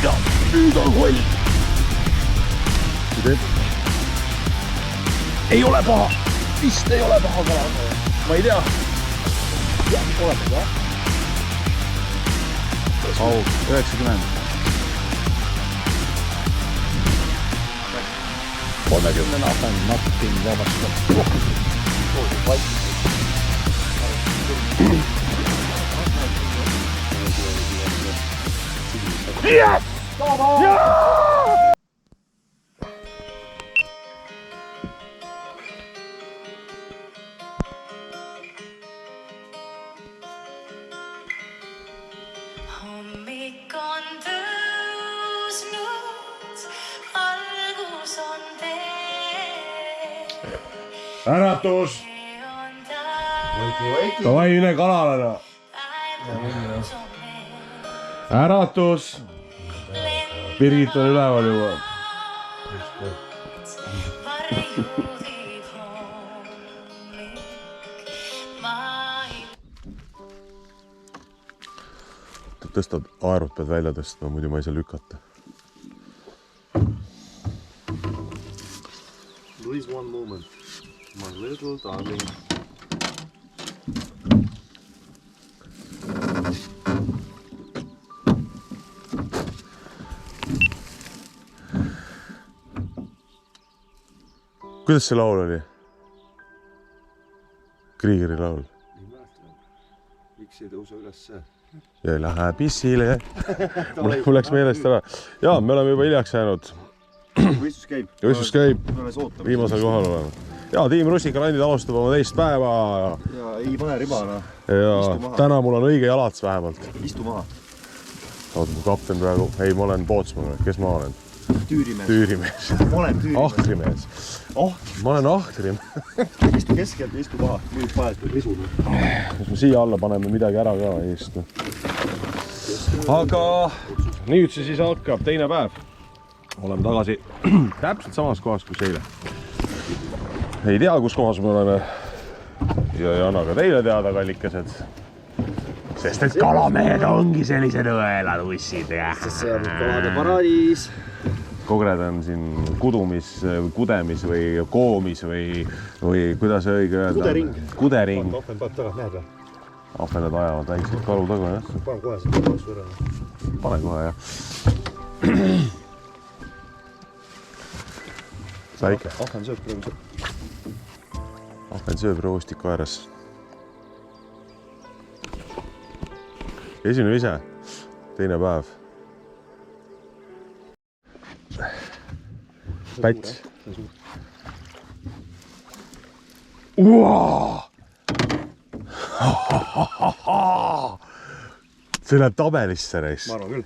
ja nüüd on koll. Ei ole paha, vist ei ole paha kala. Ma ei tea. Ja, oleme ka. Au, 90. 30 ahven napping vabastab. Yes! Hommik on tõusnud, algus on tee. Äratus! Davai, üle kalalana. Äratus! Birgit on üleval juba. Tõstad aerud pead välja tõstma, muidu ma ei saa lükata. There is one moment, my little darling. Kuidas see laul oli? Kriegeri laul. Miks ei tõusa ülesse? Ja ei lähe pissile. Mul läks meelest ära. Jaa, me oleme juba hiljaks jäänud. Võistlus käib. Võistlus käib. Viimasel kohal oleme. Jaa, tiim Russikarandid alustab oma teist päeva. Ja ei pane ribana. Ja täna mul on õige jalats vähemalt. Istu maha. Oota, mu kapten praegu. Ei, ma olen pootsman. Kes ma olen? Tüürimees. Tüürimees. Ma olen tüürimees. Ahtrimees. Ma olen ahtrimees. Istu keskelt ja istu maha. Nüüd vahetad risu. Kas me siia alla paneme midagi ära ka ei istu. Aga nüüd see siis hakkab teine päev. Oleme tagasi täpselt samas kohas kui eile. Ei tea, kus kohas me oleme. Ja ei anna ka teile teada, kallikesed. Sest et kalamehed ongi sellised õelad ussid. Sest see on kalade paradiis. Kogred on siin kudumis, kudemis või koomis või kuidas õige öelda? Kudering. Kudering. Ahven paneb taga, näed või? Ahvenad ajavad väiksed kalu taga, jah. Pane kohe seda vastu ära. Pane kohe, jah. Väike. Ahven sööb praegu. Ahven sööb roostiku ääres. Esine ise. Teine päev. Päts. See läheb tabelisse reis. Ma arvan küll.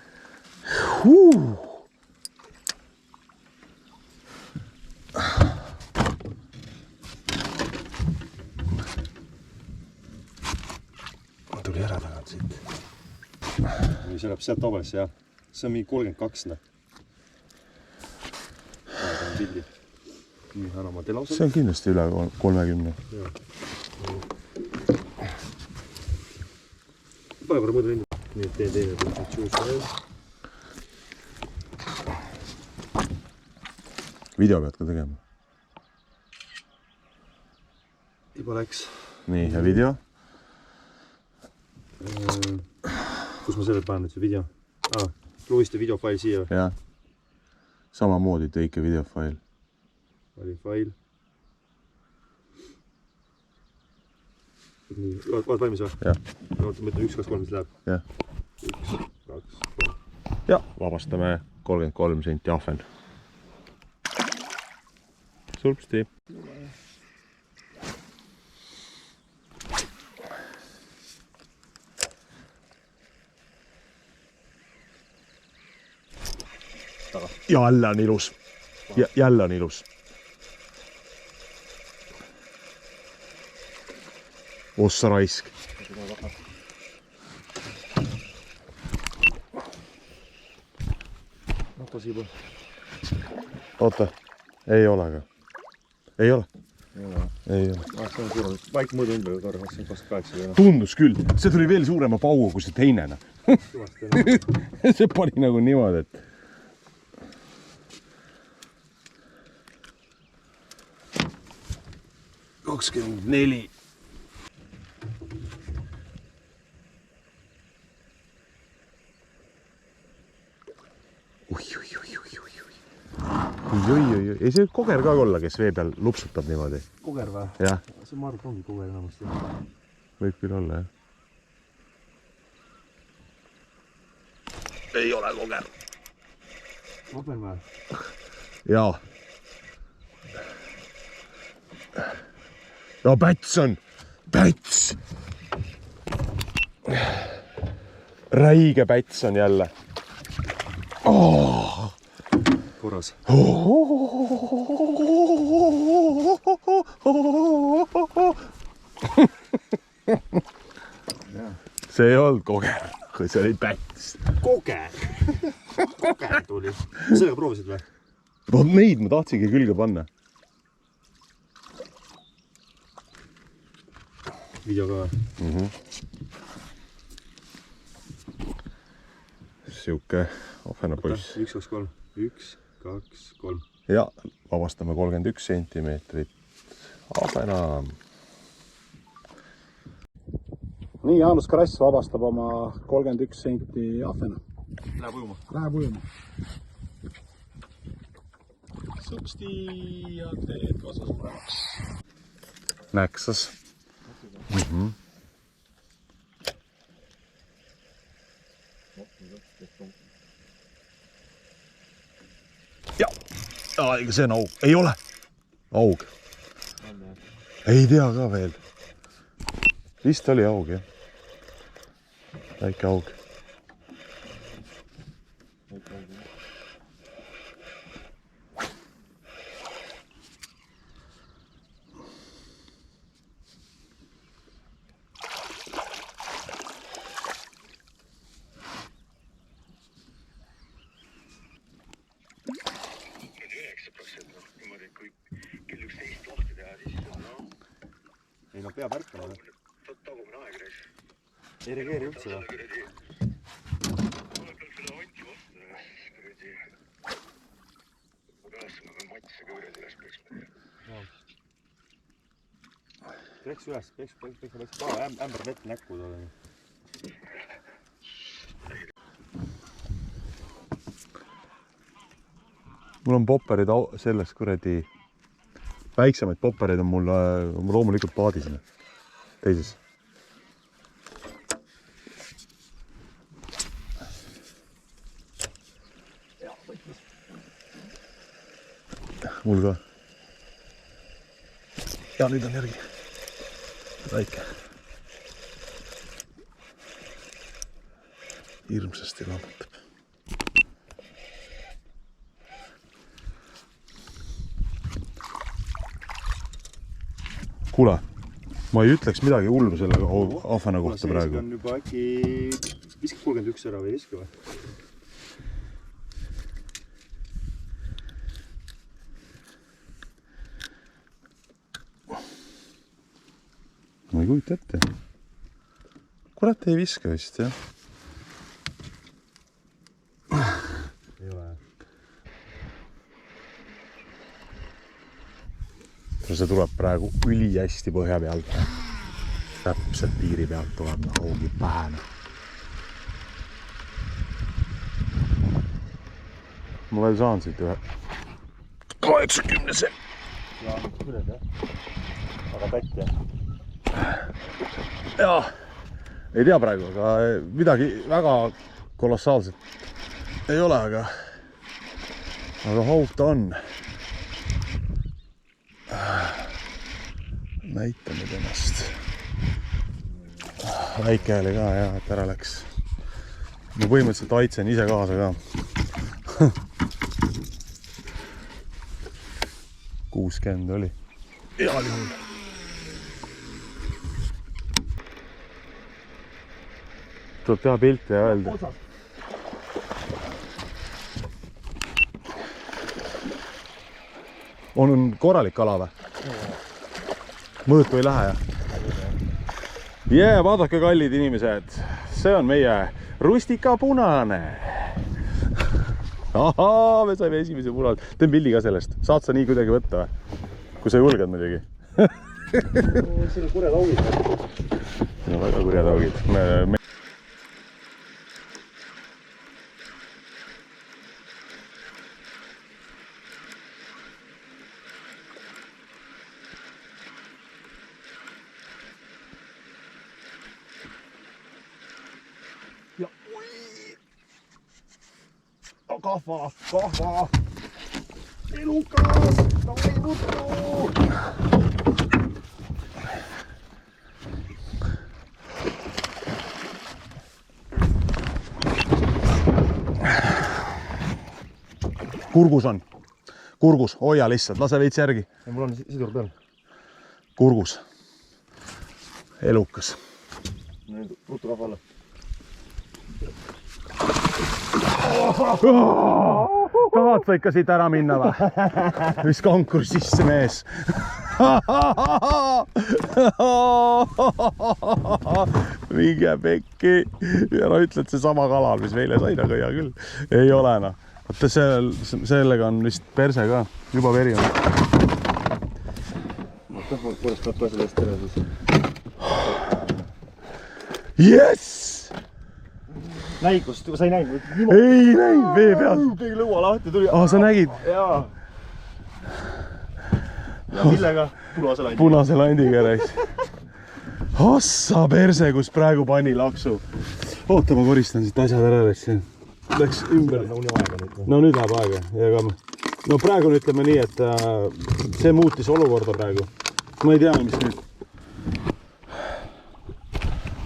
Tuli ära tagant siit. See läheb sealt tabelisse, jah. See on mingi 32. Pildi. Nii, ära ma telausel. See on kindlasti üle 30. Pane korra mõõdu rindu. Nii, teen teine tšuus veel. Video pead ka tegema. Juba läks. Nii, ja video? Kus ma selle panen nüüd see video? Luiste videofail siia. Jah. Samamoodi teike videofail. Oli fail. Nii, vaat valmis või? Jah. Mõtlen 1, 2, 3, mis läheb. Jah. 1, 2, 3. Ja, vabastame 33 senti ahven. Sulpsti. Jälle on ilus. Jälle on ilus. Ossa raisk. Oota, ei ole ka. Ei ole? Ei ole. See on suurem. Vaik mõõdu ümber korra, see on 28. Tundus küll. See tuli veel suurema paugu kui see teine. See pani nagu niimoodi, et 24. Oi. Ei see koger ka olla, kes vee peal lupsutab niimoodi. Koger või? Jah. See ma arvan, ongi koger enamasti. Võib küll olla, jah. Ei ole koger. Vaber või? Jaa. Ja päts on. Päts. Räige päts on jälle. Oh. Korras. See ei olnud koger, see oli päts. Koger! Koger tuli. Sellega proovisid või? Vot neid ma tahtsingi külge panna. Video ka või? Siuke ahvenapoiss. 1, 2, 3. 1, 2, 3. Ja vabastame 31 sentimeetrit ahvena. Nii, Jaanus Krass vabastab oma 31 senti ahvena. Läheb ujuma. Läheb ujuma. Sõpsti ja teed kasa suuremaks. Näksas. Ja, ega see on aug. Ei ole. Aug. Ei tea ka veel. Vist oli aug, jah. Väike aug. Ei no peab ärkama. Ei reageeri üldse või? Peks üles, peks ämber vett näkku tolle. Mul on popperid selles kuradi, väiksemaid poppereid on mul loomulikult paadis, teises. Mul ka. Ja nüüd on järgi. Väike. Hirmsasti lammutab. Kuule, ma ei ütleks midagi hullu selle ahvena kohta praegu. See on juba äkki viskab 31 ära või viska või? Ma ei kujuta ette. Kurat ei viska vist, jah. Ei ole. See tuleb praegu ülihästi põhja pealt. Täpselt piiri pealt tuleb hoogi pähena. Ma veel saan siit ühe 80-se. Ja, kuidas jah? Aga pätt jah? Jaa, ei tea praegu, aga midagi väga kolossaalset ei ole, aga haug ta on. Näita nüüd ennast. Väike oli ka, jah, et ära läks. Ma põhimõtteliselt aitsen ise kaasa ka. 60 oli. Heal juhul. Tuleb teha pilti ja öelda. On korralik kala või? Mõõtu ei lähe, jah? Jee, vaadake, kallid inimesed. See on meie rustika punane. Ahaa, me saime esimese punane. Teen pildi ka sellest. Saad sa nii kuidagi võtta või? Kui sa julged muidugi. Siin on kurjad augid. Siin on väga kurjad augid. Kahva! Elukas! Davai nuttu! Kurgus on. Kurgus, hoia lihtsalt, lase veits järgi. Ja mul on sidur peal. Kurgus. Elukas. Nüüd rutu kahva alla. Tahad sa ikka siit ära minna või? Mis konkurss sisse mees? Minge pekki. Ja no ütled see sama kalal, mis meile sai, aga hea küll. Ei ole noh. Vaata sellega on vist perse ka. Juba veri on. Oota, mul korrast tuleb kohe sellest tere siis. Yes! Näikust, sa ei näinud? Ei näinud, vee peal. Tegi lõua lahti, tuli. Sa nägid? Jaa. Ja millega? Punase landi. Punase landiga reis. Hassa perse, kus praegu pani laksu. Oota, ma koristan siit asjad ära reis. Läks ümber. No nüüd läheb aega. No praegu ütleme nii, et see muutis olukorda praegu. Ma ei tea, mis nüüd.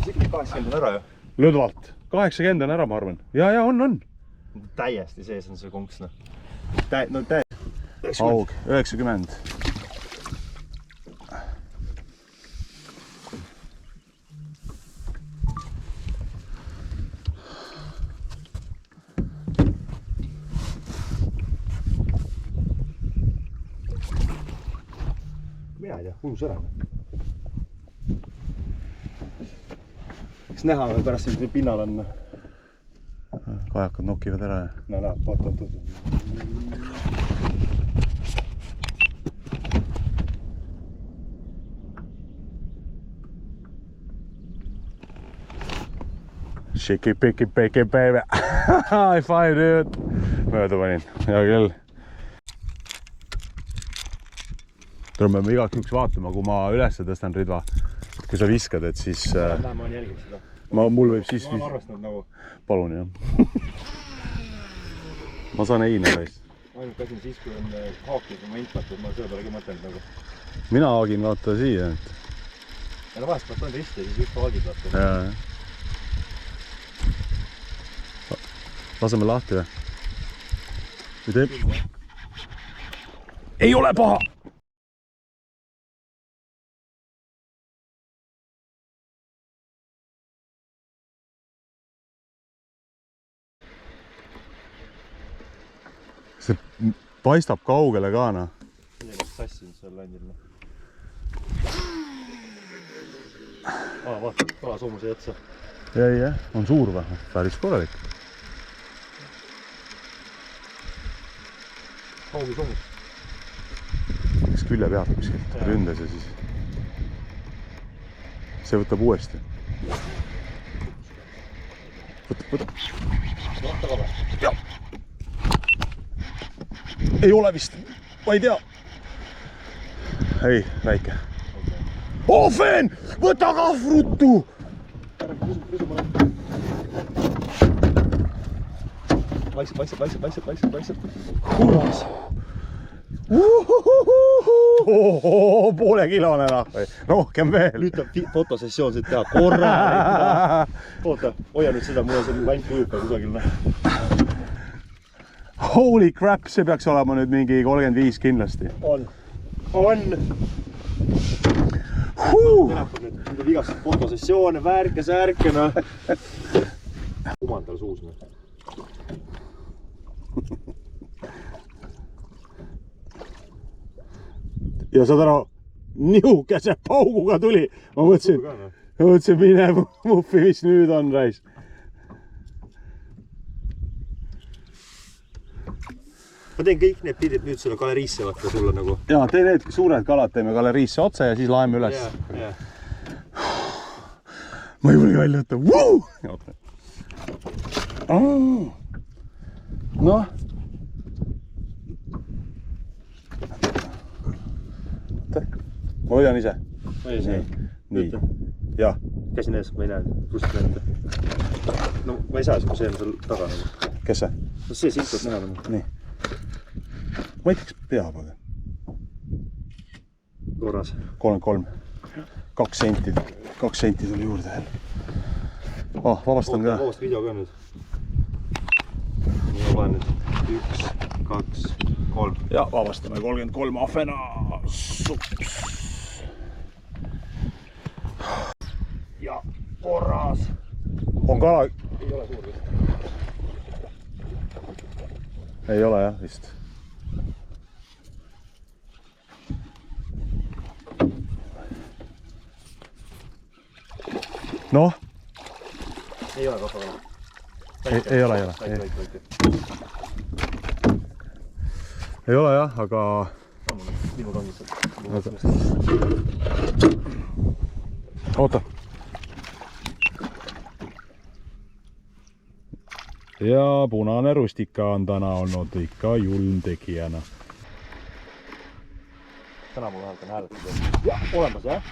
Sikki 80 on ära ju. Lõdvalt. 80 on ära, ma arvan. Ja, on. Täiesti sees on see konks. Aug, 90. Mina ei tea, unus ära. Eks näha veel pärast siin pinnal on. Kajakad nokivad ära. No näeb, vaata. Shiki piki piki baby. High five dude. Mööda panin, hea küll. Peame igaks juhuks vaatama, kui ma üles tõstan rüdva. Kui sa viskad, et siis... Näe, ma jälgin seda. Mul võib siis... Ma olen arvestanud nagu... Palun, jah. Ma saan eine reis. Ainult käsin siis, kui on haakid moment, et ma seda pealegi mõtlenud nagu. Mina haagin vaata siia. Ja no vahest peab risti ja siis üks haagid vaata. Jaa. Laseme lahti või? Või teeb? Ei ole paha! See paistab kaugele ka, noh. Midagi sassin seal landil. Vaata, kala soomuse jätsa. Ei, on suur või? Päris korralik. Haugi soomus. Kes külje pealt kuskilt ründas ja siis... See võtab uuesti. Võtab. Vaata kala. Jah. Ei ole vist, ma ei tea. Ei, väike. Ohven, võta kahvrutu! Vaikselt. Kuras. Poole kilone nahve, rohkem veel. Nüüd tuleb fotosessioon siit teha korralik. Oota, hoia nüüd seda, mul on see vant ujuka kusagil. Holy crap, see peaks olema nüüd mingi 35 kindlasti. On. Nüüd on igast fotosessioone, värke, no. Kumandal suus, no. Ja saad ära, nihukese pauguga tuli. Ma mõtlesin, mine muffi, mis nüüd on, rais. ma teen kõik need pildid nüüd sulle galeriisse vaata sulle nagu. Jaa, tee need suured kalad, teeme galeriisse otse ja siis laeme üles. Ja. Ma ei võli välja võtta. Noh. Ma hoian ise. Nii. Jah. Käsin ees, ma ei näe. Kuskilt näete. No ma ei saa, kui see on sul taga nagu. Kes see? No see siit võt näha nagu. Nii. Ma ei teaks peab, aga. Korras. 33. 2 senti. 2 senti tuli juurde. Vabastan ka. Vabast video ka nüüd. Nii, ma panen nüüd 1, 2, 3. Ja, vabastame 33 ahvena. Sups. Ja, korras. On kala? Ei ole suur vist. Ei ole jah, vist. Noh? Ei ole kapakala. Ei ole. Ei ole jah, aga... Minu tangis. Oota. Ja punane rustika on täna olnud ikka julm tegijana. Täna ma vähemalt on hääletada. Ja, olemas jah.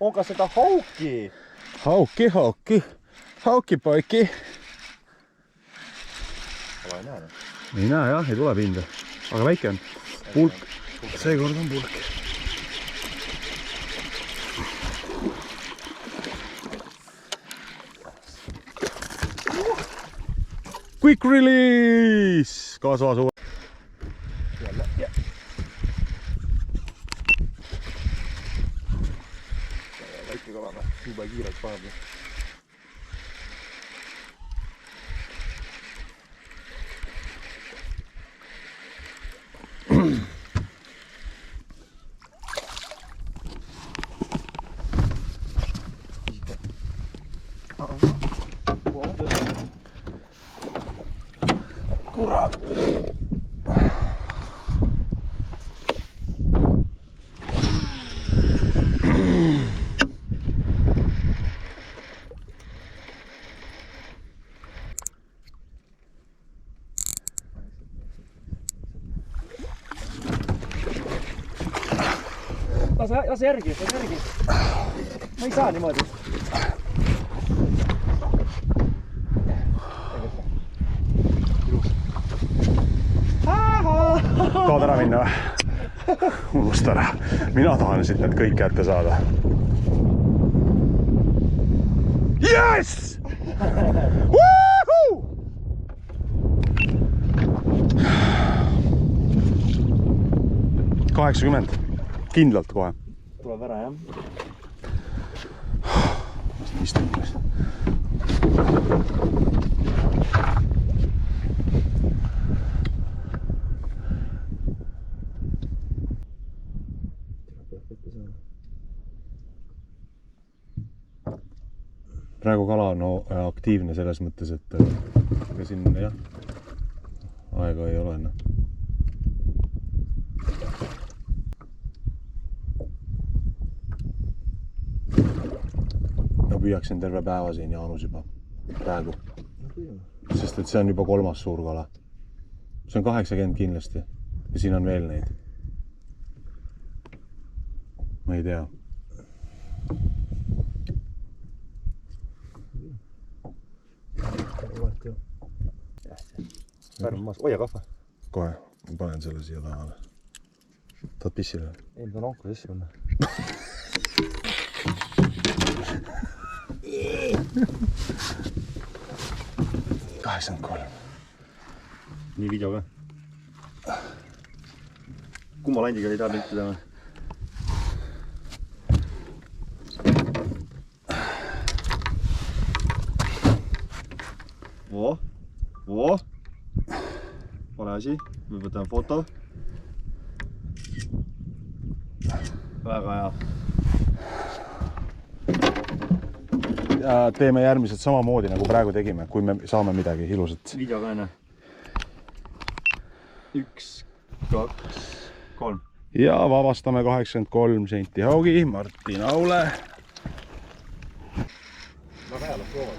Onko seda hauki? Hauki poiki. Ala ei näe. Ei näe jah, ei tule pinda. Aga väike on. Pulk. Seekord on pulk. Quick release! Kasvas uue. Väike kala või? Nii palju kiirelt paneb. Kurat! Lase järgi. Ma ei saa niimoodi. Tahad ära minna või? Unusta ära. Mina tahan siit need kõik kätte saada. Yes! Woohoo! $80. Kindlalt kohe. Tuleb ära jah. Istun üles. Praegu kala on aktiivne selles mõttes, et ka siin jah, aega ei ole. Ma püüaksin terve päeva siin Jaanus juba praegu. Sest et see on juba 3. suur kala. See on 80 kindlasti. Ja siin on veel neid. Ma ei tea. Pärnu maas. Hoia kahva. Kohe, ma panen selle siia taha. Tahad pissile? Ei, ma tahan anku sisse panna. Nii video ka. Kumma landiga ei taha pilti teha? Voo. Pane asi. Me võtame foto. Väga hea. teeme järgmised samamoodi nagu praegu tegime, kui me saame midagi ilusat. Video ka enne. 1, 2, 3. Ja vabastame 83 senti haugi, Martin Aule. Väga hea, las proovad.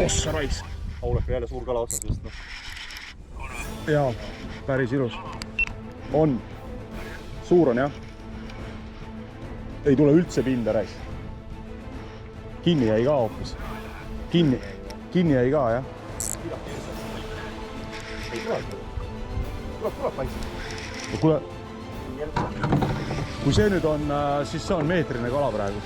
Ossa raisk. Aulek jälle suur kala otsas vist. Jaa, päris ilus. On. Suur on jah. Ei tule üldse pinda räis. Kinni jäi ka hoopis. Kinni jäi ka jah. Ei tuleb. Tuleb paistab. Kuule, kui see nüüd on, siis see on meetrine kala praegu.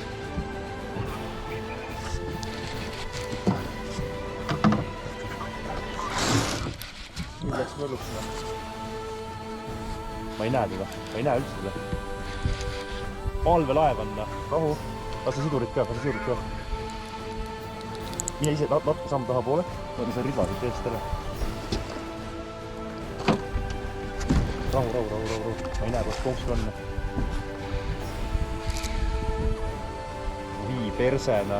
Läks mõlluks seda. Ma ei näe teda. Ma ei näe üldse teda. Palvelaev on. Rahu. Lase sidurit ka. Mine ise natuke samm taha poole. Võta see rida siit eest jälle. Rahu. Ma ei näe, kus konksu on. Vii persena.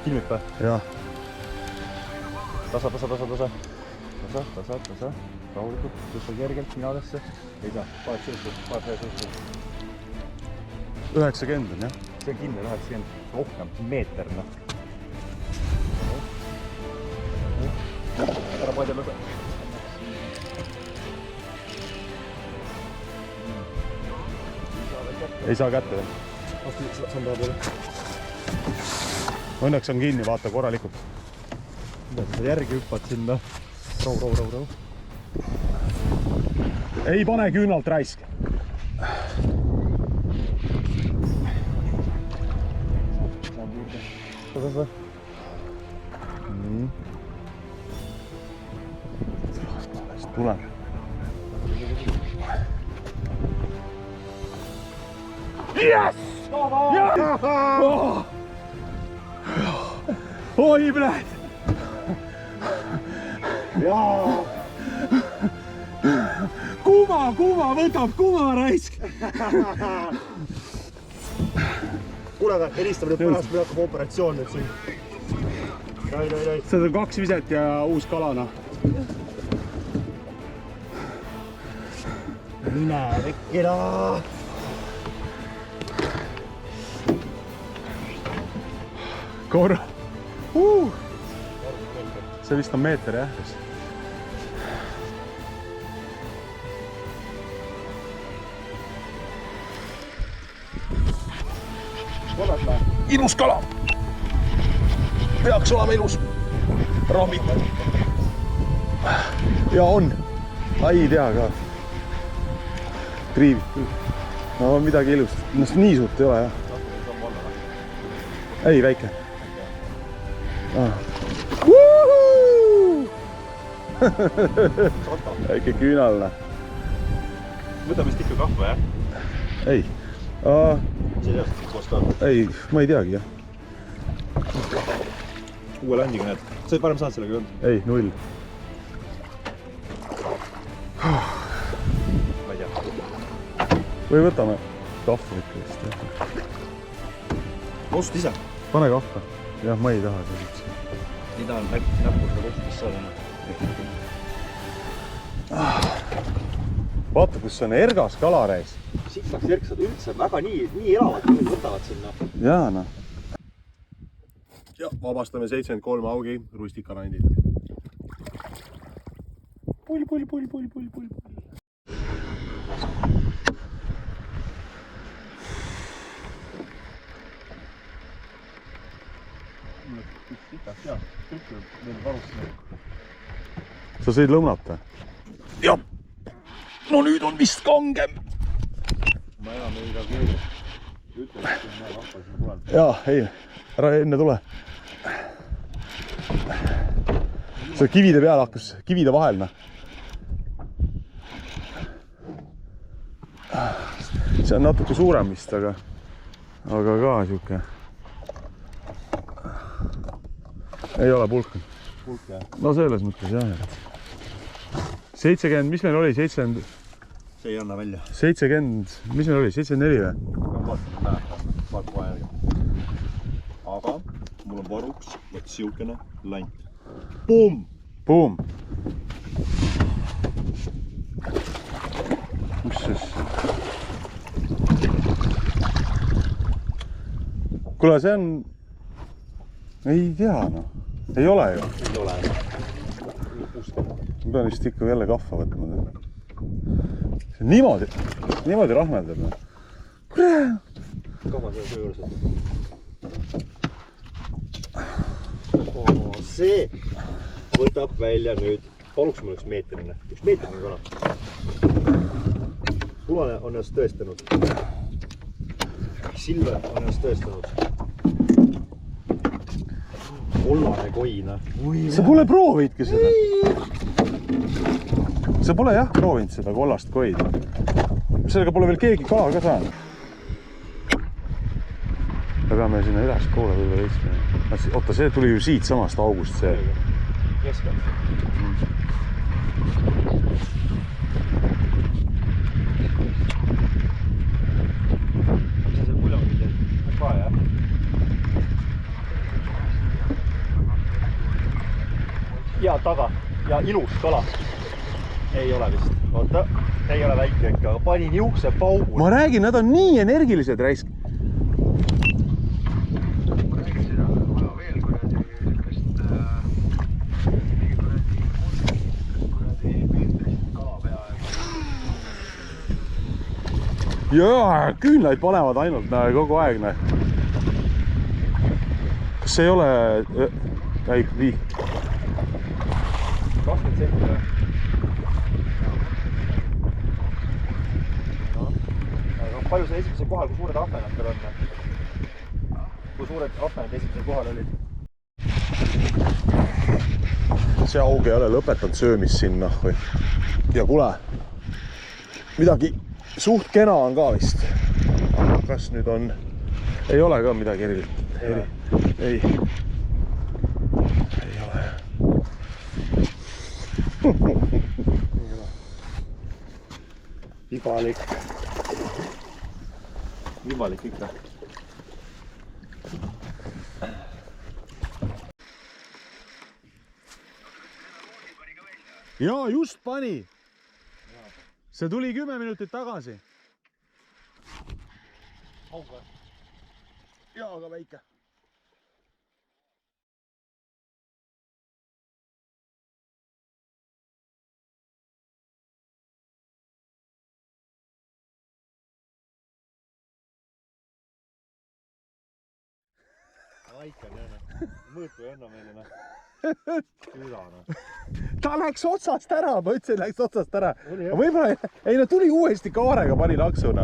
Filmib või? Jah. Tasa. Rahulikult, tõsta kergelt finaalesse. Ei saa, paned sellest. 90 on jah. See on kindel 90, rohkem, meeter. Ära paadja lõbe. Ei saa kätte veel. Vastu samm taha poole. Õnneks on kinni, vaata korralikult. Sa järgi hüppad sinna. Rahu. Ei pane küünalt raisk. Tasa. Nii. Tuleb. Yes! Oh! Oi, bled! Jaa! Kuuma, võtab kuuma raisk. Kuule, aga helistame nüüd pärast, meil hakkab operatsioon nüüd siin. Rai. Seda on 2 viset ja uus kalana. Mine vekkida! Korra. See vist on meeter jah. Ilus kala. Peaks olema ilus. Rammid. Ja on. Ai tea ka. Triivib küll. No midagi ilust. Nii suurt ei ole jah. Ei, väike. Väike küünalne. Võtame vist ikka kahva, jah? Ei. See ei teadnud koos ka. Ei, ma ei teagi jah. Uue landiga need. Sa oled varem saanud sellega olnud? Ei, 0. Ma ei tea. Või võtame kahva ikka vist. Ost ise? Pane kahva. Jah, ma ei taha seda üldse. Nii tahan näppu seda kohtus saada. Vaata, kus on ergas kalareis. Siit saaks erksad üldse väga nii elavad, kui võtavad sinna. Jaa, noh. Ja vabastame 73 augi, rustikarandid. Pull. Sa sõid lõunata? Jah. No nüüd on vist kangem. Ma enam ei reageeri. Ütle, et ma hakkasin tulen. Jaa, ei. Ära enne tule. See kivide peal hakkas, kivide vahel. see on natuke suurem vist, aga ka siuke. Ei ole pulk. Pulk jah. No selles mõttes jah. 70, mis meil oli? 70... See ei anna välja. 70, mis meil oli? 74 või? Vaat kohe järgi. Aga mul on varuks võt siukene lant. Pumm! Pumm! Mis siis? Kuule, see on... Ei tea, noh. Ei ole ju. Ei ole. Ma pean vist ikka jälle kahva võtma. See niimoodi rahmeldab. Kuule! Kaua see on juures? See võtab välja nüüd. Paluks mul üks meetrine kala. Punane on ennast tõestanud. Silver on ennast tõestanud. Kollane koina. Sa pole proovidki seda? Sa pole jah proovinud seda kollast koid. Sellega pole veel keegi kala ka saanud. Me peame sinna üles koole võib-olla veits. Oota, see tuli ju siit samast august see. Keskelt. Mis sa seal kuljaga teed? Ka jah? Ja taga ja ilus kala. Ei ole vist. Oota, ei ole väike ikka, aga pani niukse paugu. Ma räägin, nad on nii energilised raisk. Jaa, küünlaid panevad ainult kogu aeg. Kas see ei ole... Käib nii? 20 senti või? Palju sa esimesel kohal, kui suured ahvenad tal on? Kui suured ahvenad esimesel kohal olid? See aug ei ole lõpetanud söömist sinna või? Ja kuule, midagi suht kena on ka vist. Kas nüüd on... Ei ole ka midagi erilist. Ei ole. Vibalik ikka. Jaa, just pani. See tuli 10 minutit tagasi. Auga. Jaa, aga väike. Aika näe. Mõõtu ei anna meile. Ülana. Ta läks otsast ära, ma ütlesin, läks otsast ära. Võib-olla, ei no tuli uuesti kaarega, pani laksuna.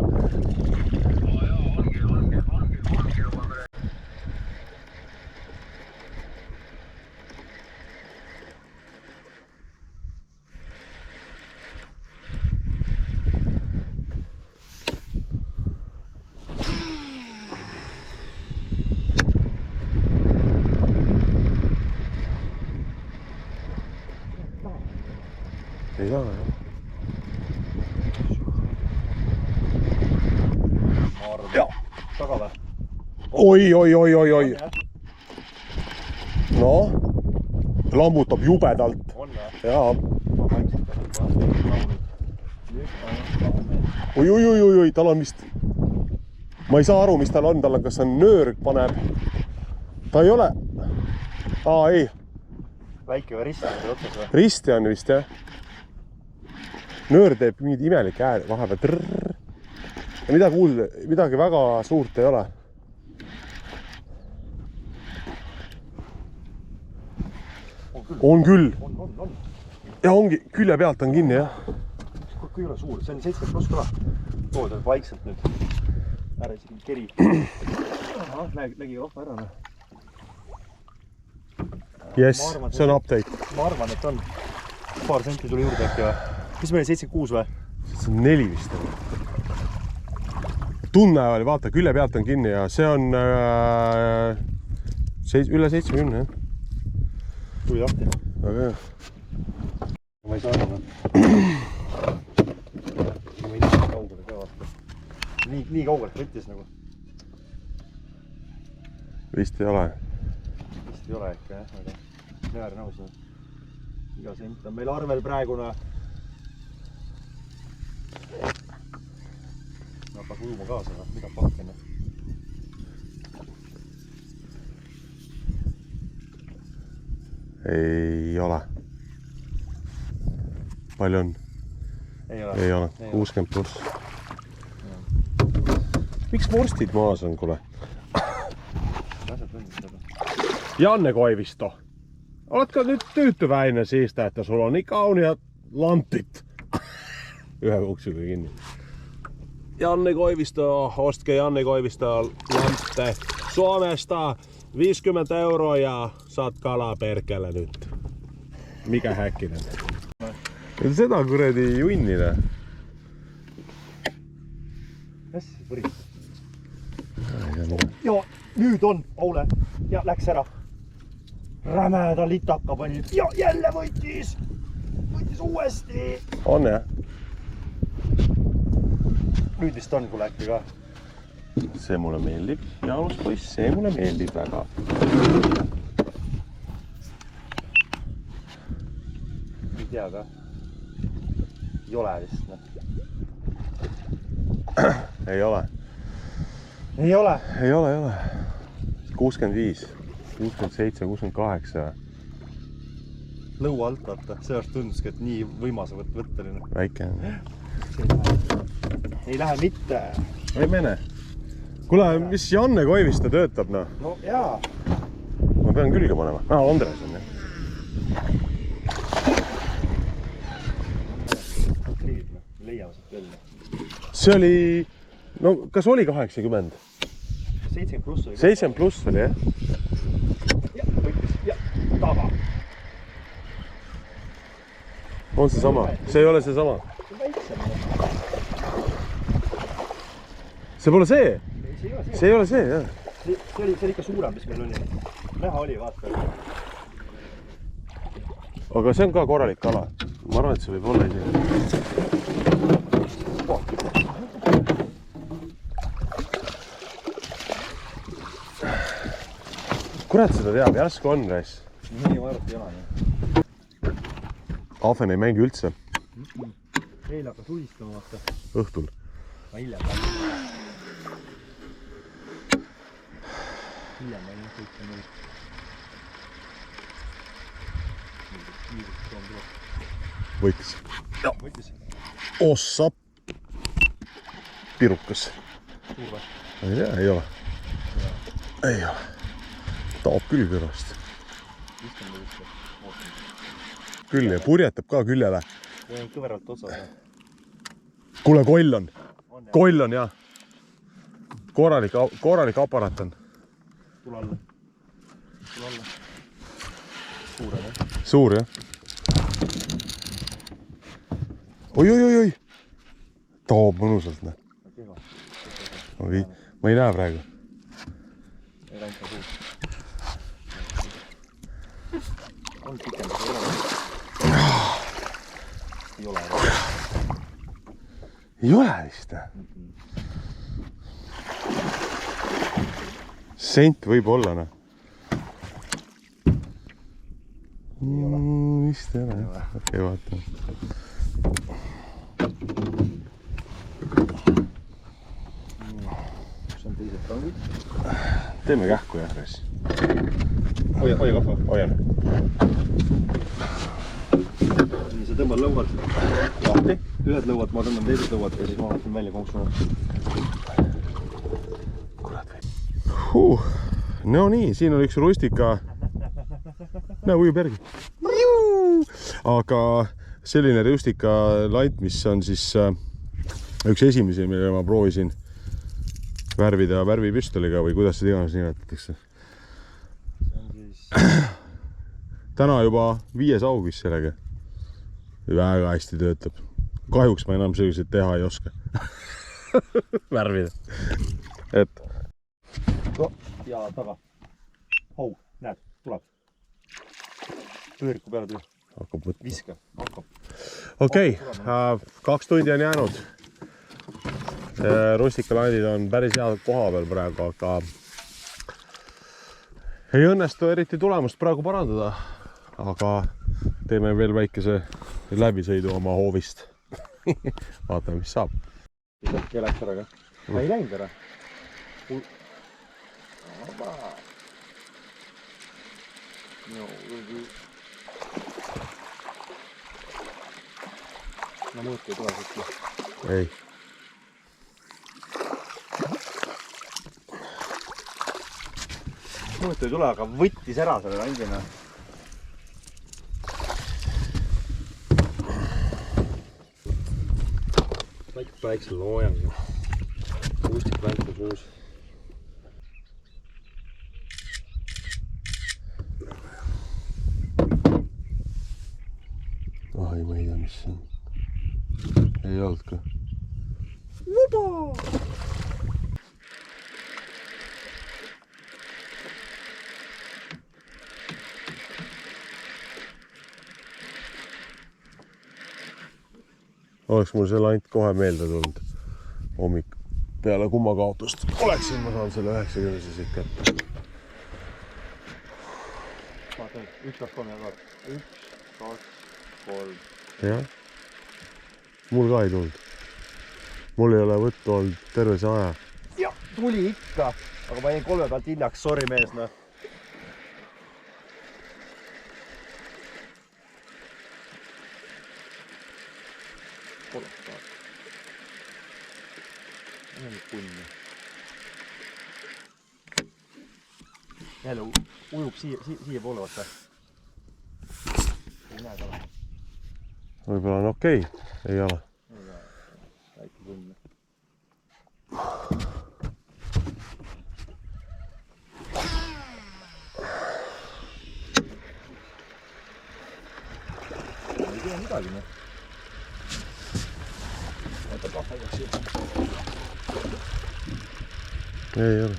Ei saa, jah. Jaa. Taga või? Oi. No, lambutab jubedalt. On või? Jaa. Ma vaikselt Oi, tal on vist... Ma ei saa aru, mis tal on, kas on nöörg paneb. Ta ei ole... Ei. Väike või risti on otsas või? Risti on vist, jah. Nöör teeb mingid imelik ääri vahepeal trrrr. Ja midagi väga suurt ei ole. On küll. On. Ja ongi, külje pealt on kinni, jah. Kui ei ole suur, see on 70 pluss kala. Ta on vaikselt nüüd. Ära isegi keri. Lägi rohva ära. Yes, see on update. Ma arvan, et on. Paar senti tuli juurde äkki või? Mis meil 76 või? See on 4 vist. tunne oli, vaata, külje pealt on kinni ja see on üle 70, jah. tuli lahti. Väga hea. Ma ei saa aru. Ma ei näe kaugele ka vaata. Nii kaugelt võttis nagu. Vist ei ole. Vist ei ole ikka, jah. Aga näär nõus. Iga sent on meil arvel praegune. Hakkab ujuma kaasa, mida pakken. Ei ole. Palju on? Ei ole. Ei ole. 60 pluss. Miks vorstid maas on, kuule? Janne Koivisto. Oletko nyt tyytyväinen siitä, että sulla on niin kauniat lantit? Yhä uksikin kiinni. Janne Koivisto, ostke Janne Koivisto lantte Suomesta 50 € ja saat kalaa perkele nyt. Mikä Häkkinen? Seda kuradi junnina. Mis võrid? Ja nüüd on Paule ja läks ära. Rämeda litaka pani ja jälle võttis. Võttis uuesti. On jah? Nüüd vist on kuule äkki ka. See mulle meeldib. Jaanus poiss, see mulle meeldib väga. Ei tea ka. Ei ole vist. Ei ole. Ei ole. Ei ole. 65, 67, 68. Lõua alt vaata. Seepärast tunduski, et nii võimas võtteline. Väike. Ei lähe mitte. Ei mene. Kuule, mis Janne Koivisto töötab, noh? No jaa. Ma pean külge panema. Andres on, jah. Leiame sealt välja. See oli... No, kas oli 80? 70 pluss oli. 70 pluss oli, jah? Ja, võttis. Ja, taga. On see sama? See ei ole see sama? See pole see? See ei ole see, jah. See oli ikka suurem, mis meil oli. Näha oli, vaata. Aga see on ka korralik kala. Ma arvan, et see võib olla isegi. Kurat seda teab, järsku on, Rais. Nii vaadata ei ole. Ahven ei mängi üldse. Eile hakkas ulistama, vaata. Õhtul. Ma hiljem ma ei näe kõik on nüüd. Võitis. Võttis. Ossa. Pirukas. Suur või? Ei tea, ei ole. Ei ole. Taab küll kõrast. Küll ja purjetab ka küljele. Või on kõveralt otsas. Kuule, koll on. Koll on, jah. Korralik aparaat on. Tule alla. Suur on, jah? Suur, jah. Oi. Taab mõnusalt, näe. Ma ei näe praegu. Ei läinud ka suur. On pikem, ei ole. Ei ole vist. Sent võib olla, noh. Vist ei ole. Okei, vaata. Kus on teised tangid? Teeme kähku, jah, Res. Hoia kahva. Hoian. Nii, sa tõmbad lõuad lahti. Ühed lõuad, ma tõmban teised lõuad ja siis ma vaatan välja konksuna. Kurat või. No nii, siin on üks rustika. Näe, ujub järgi. Aga selline rustika lant, mis on siis üks esimesi, mille ma proovisin värvida värvipüstoliga või kuidas seda iganes nimetatakse. Täna juba 5. august sellega. Väga hästi töötab. Kahjuks ma enam selliseid teha ei oska. värvida. Et ja taga. Hau, näed, tuleb. Pööriku peale tuli. hakkab võtma. Viska, hakkab. Okei, 2 tundi on jäänud. Rustikalandid on päris hea koha peal praegu, aga ei õnnestu eriti tulemust praegu parandada. Aga teeme veel väikese läbisõidu oma hoovist. Vaatame, mis saab. Äkki läks ära ka? Ei läinud ära. No mõõtu ei tule siit. Ei. Mõõtu ei tule, aga võttis ära selle landina. Väikse loojanga. Rustikland on suus. Ai, ma ei tea, mis see on. Ei olnud ka. Oleks mul see lant kohe meelde tulnud. Hommik peale kummakaotust. Oleksin ma saanud selle 90 siit kätte. Vaata, 1, 2, 3 jagad. 1, 2, 3. Jah. Mul ka ei tulnud. Mul ei ole võttu olnud terve see aja. Ja, tuli ikka. Aga ma jäin 3 pealt hiljaks, sorry mees, noh. Jälle ujub siia poole vaata. Ei näe kala. Võib-olla on okei. Ei ole. Väike punn. Ei tea midagi, noh. Võta kahva igaks siia. Ei ole.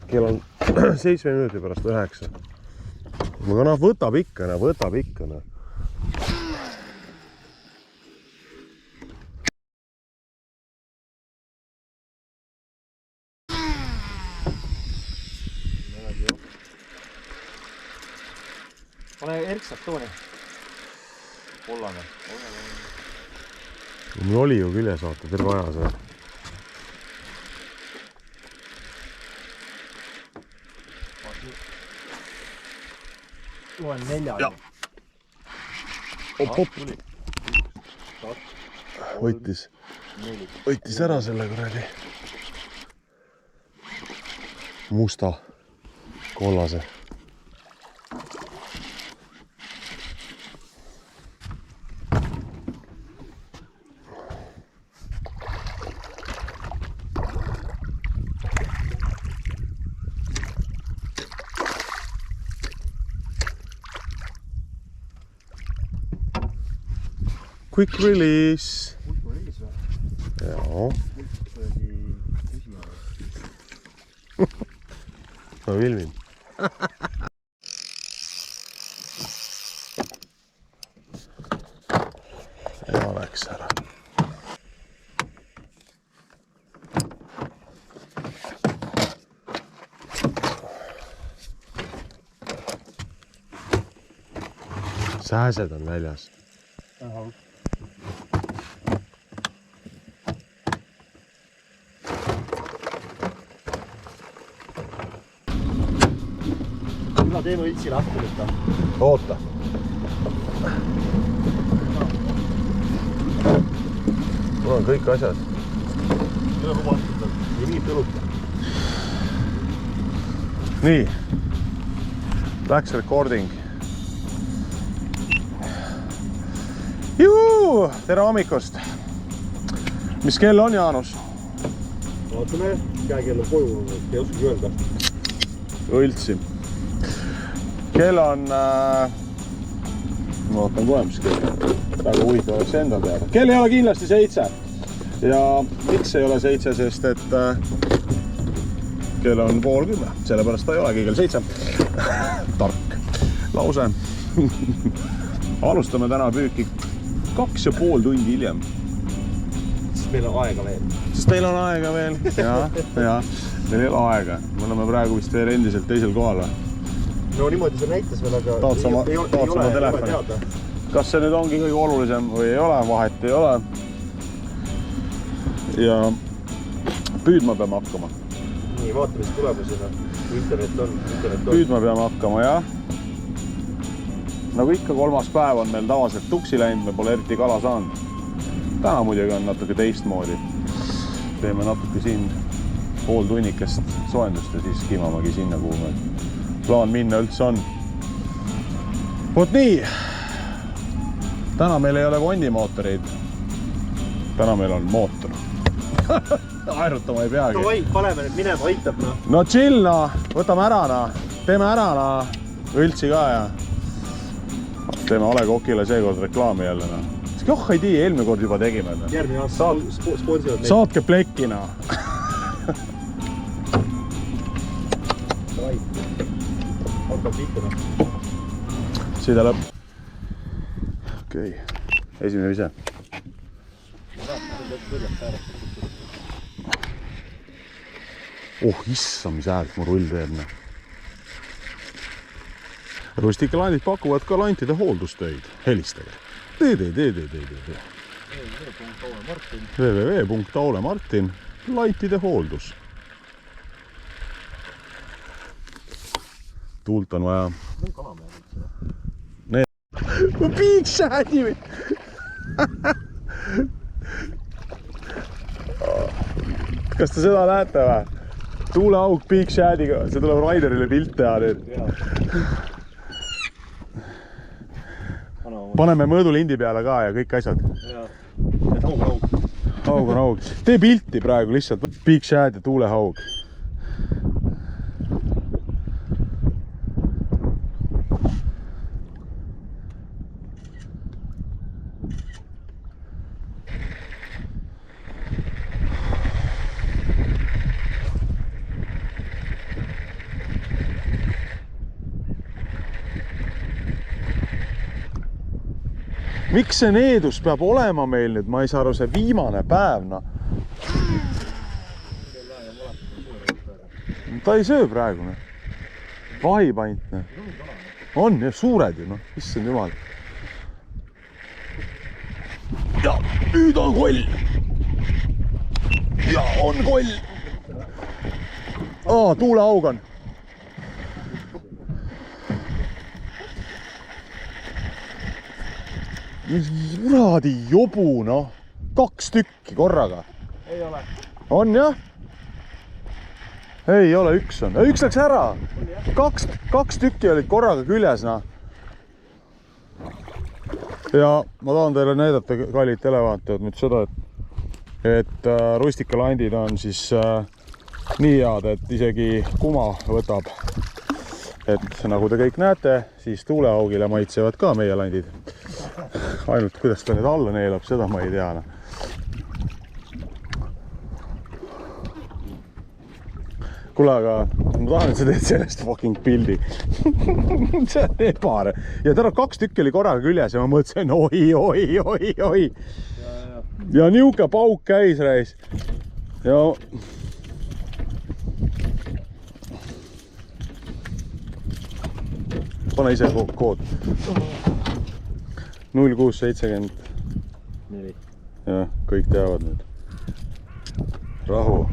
Kell on 7 minuti pärast 9. Aga noh, võtab ikka. Pane erksat tooni. Kollane. Mul oli ju küljes vaata terve aja see. Loen 4. Ja. Op. Võttis ära selle kuradi musta kollase. Quick release. Jaa. Ma filmin. Ja läks ära. Sääsed on väljas. Mina teeme üldsi lahti võtta. Oota. Mul on kõik asjad. Ei ole lubatud. Ei mingit õlut. Nii. Läks recording. Juhu! Tere hommikust! Mis kell on, Jaanus? Vaatame, käekell on koju, ei oskagi öelda. Õltsi. Kell on... Ma vaatan kohe, mis kell on. Väga huvitav oleks enda teada. Kell ei ole kindlasti 7. Ja miks ei ole 7, sest et kell on 9:30. Sellepärast ta ei olegi kell 7. Tark lause. Alustame täna püüki 2,5 tundi hiljem. Siis meil on aega veel. Sest meil on aega veel. Ja, meil ei ole aega. Me oleme praegu vist veel endiselt teisel kohal. No niimoodi see näitas veel, aga Taots oma telefoni. Kas see nüüd ongi kõige olulisem või ei ole? Vahet ei ole. Ja püüdma peame hakkama. Nii, vaatame siis tulemusena. Internet on. Püüdma peame hakkama, jah. Nagu ikka 3. päev on meil tavaliselt tuksi läinud, me pole eriti kala saanud. Täna muidugi on natuke teistmoodi. Teeme natuke siin pool tunnikest soendust ja siis kimamegi sinna, kuhu me plaan minna üldse on. Vot nii. Täna meil ei ole kondimootoreid. Täna meil on mootor. Aerutama ei peagi. No paneme nüüd minema, aitab no. No chill no, võtame ära no. Teeme ära no. Õltsi ka ja teeme A. Le Coqile seekord reklaami jälle no. Joh ei tii, eelmine kord juba tegime no. Järgmine aasta sponsivad meid. Saatke plekki no. Hakkab liikuma. Side lõpp. Okei. Esimene vise. Oh, issa, mis häält mu rull teeb. Rustikalandid pakuvad ka lantide hooldustöid. Helistage. www.aulemartin. Lantide hooldus. Tuult on vaja. Big shadi või? Kas te seda näete või? Tuuleauk Big Shadiga, see tuleb Raiderile pilt teha nüüd. Paneme mõõdulindi peale ka ja kõik asjad. Haug on haug. Tee pilti praegu lihtsalt. Big Shad ja tuulehaug. Miks see needus peab olema meil nüüd? Ma ei saa aru, see viimane päev, no. Ta ei söö praegu, no. Vahipaint, no. On, ja suured ju, no. Issand jumal. Ja nüüd on koll. Ja on koll. Tuulehaug on. Juradi jobu, noh. 2 tükki korraga. Ei ole. On jah? Ei ole, 1 on. 1 läks ära. 2 tükki olid korraga küljes, noh. Ja ma tahan teile näidata, kallid televaatajad, nüüd seda, et rustikalandid on siis nii head, et isegi kuma võtab. Et nagu te kõik näete, siis tuulehaugile maitsevad ka meie landid. Ainult kuidas ta nüüd alla neelab, seda ma ei tea. Kuule, aga ma tahan, et sa teed sellest fucking pildi. See on ebare. Ja täna 2 tükki oli korraga küljes ja ma mõtlesin, oi. Ja niuke pauk käis reis. Ja... Pane ise kood. 0670. Ja, kõik teavad nüüd. Rahu.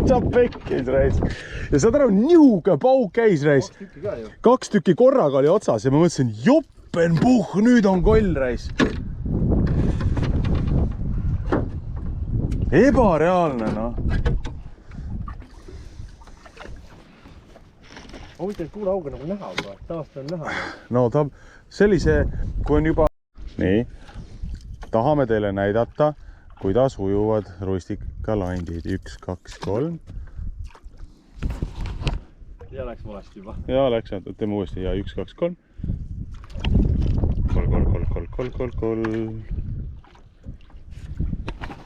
Sa pekkis reis. Ja saad aru, niuke pauk käis reis. 2 tükki korraga oli otsas ja ma mõtlesin, joppenpuh, nüüd on koll reis. Ebareaalne, noh. Huvitav, tuulehauge nagu näha juba, taast on näha. No ta sellise, kui on juba... Nii, tahame teile näidata, kuidas ujuvad rustikalaindid. 1, 2, 3. Ja läks valesti juba. Ja läks, teeme uuesti. Ja 1, 2, 3. 3.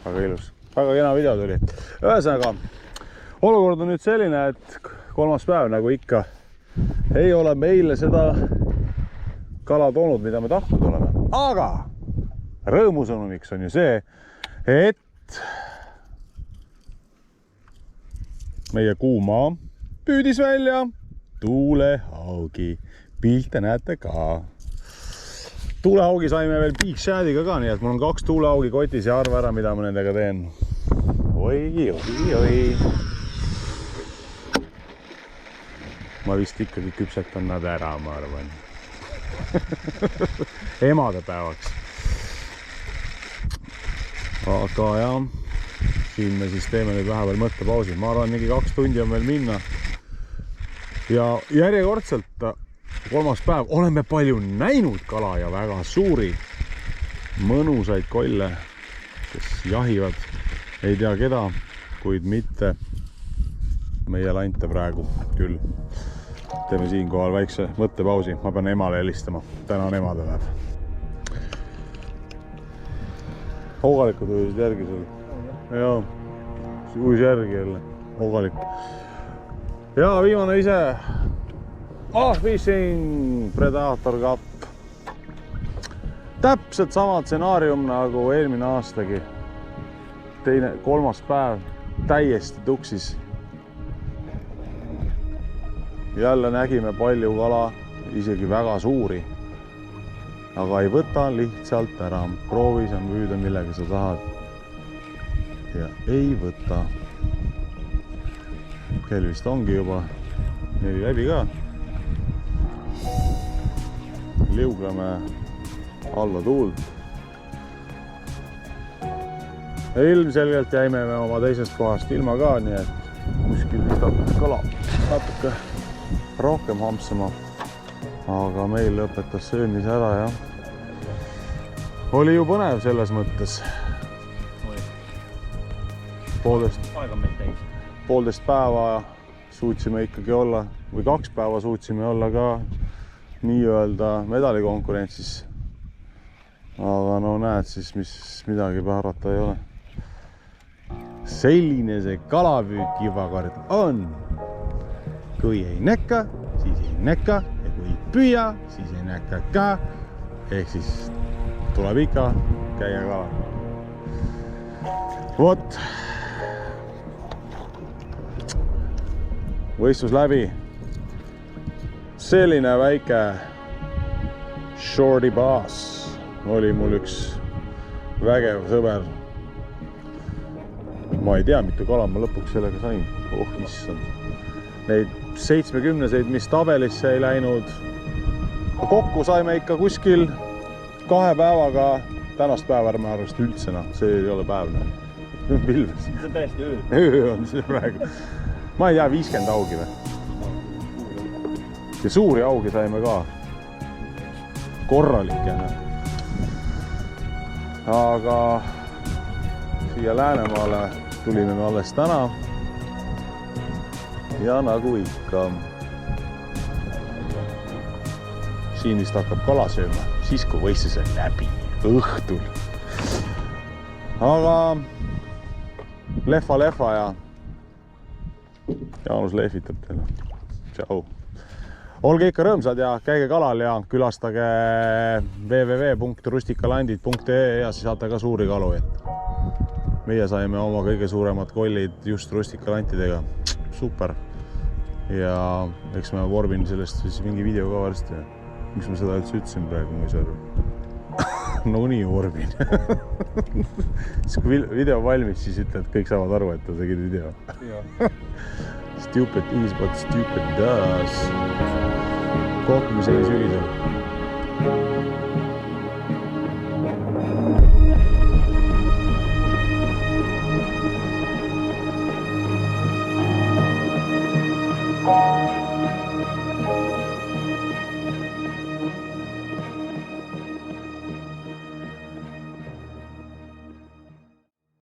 Väga ilus. Väga kena video tuli. Ühesõnaga, olukord on nüüd selline, et 3. päev nagu ikka ei ole meile seda kala toonud, mida me tahtnud oleme. Aga rõõmusõnumiks on ju see, et meie kuumaa püüdis välja tuulehaugi. Pilte näete ka. Tuulehaugi saime veel Big Shadiga ka, nii et mul on 2 tuulehaugi kotis ja arva ära, mida ma nendega teen. Oi. Ma vist ikkagi küpsetan nad ära, ma arvan. Emadepäevaks. Aga jah, siin me siis teeme nüüd vähe veel mõttepausi. Ma arvan, mingi 2 tundi on veel minna. Ja järjekordselt 3. päev oleme palju näinud kala ja väga suuri mõnusaid kolle, kes jahivad ei tea keda, kuid mitte meie lante praegu küll. Teeme siinkohal väikse mõttepausi. Ma pean emale helistama. Täna on emadepäev. Hoogalikud ujusid järgi sul. Jaa, ujus järgi jälle. Hoogalik. Ja viimane ise. Fishing Predator Cup. Täpselt sama stsenaarium nagu eelmine aastagi. 3. päev täiesti tuksis. Jälle nägime palju kala, isegi väga suuri. Aga ei võta lihtsalt ära. Proovi sa püüda, millega sa tahad. Ja ei võta. Kell vist ongi juba 4 läbi ka. Liugleme alla tuult. Ja ilmselgelt jäime me oma teisest kohast ilma ka, nii et kuskil vist kala natuke rohkem hampsama. Aga meil lõpetas söömise ära ja oli ju põnev selles mõttes. Poolteist päeva suutsime ikkagi olla, või 2 päeva suutsime olla ka nii-öelda medalikonkurentsis. Aga no näed siis, midagi päärata ei ole. Selline see kalapüük juba kord on. Kui ei näkka, siis ei näkka ja kui ei püüa, siis ei näkka ka. Ehk siis tuleb ikka käia kala. Vot. Võistlus läbi. Selline väike shorty bass oli mul üks vägev sõber. Ma ei tea, mitu kala ma lõpuks sellega sain. Oh, issand. Neid 70-seid, mis tabelisse ei läinud. Kokku saime ikka kuskil 2 päevaga. Tänast päeva ma arvast üldse, see ei ole päev. Pilves. See on täiesti öö. Öö on see praegu. Ma ei tea, 50 augi või? Ja suuri augi saime ka. Korralikena. Aga siia Läänemaale tulime me alles täna. Ja nagu ikka. Siin vist hakkab kala sööma, siis kui võistlus on läbi, õhtul. Aga lehva ja Jaanus lehvitab teile. Tšau. Olge ikka rõõmsad ja käige kalal ja külastage www.rustikkalandid.ee ja siis saate ka suuri kalu. Meie saime oma kõige suuremad kollid just rustikkalantidega. Super. Ja eks ma vorbin sellest siis mingi video ka varsti. Miks ma seda üldse ütlesin praegu, ma ei saa aru. No nii vorbin. Siis kui video valmis, siis ütled, et kõik saavad aru, et ta tegid video. Stupid is what stupid does. Kohtumiseni sügisel.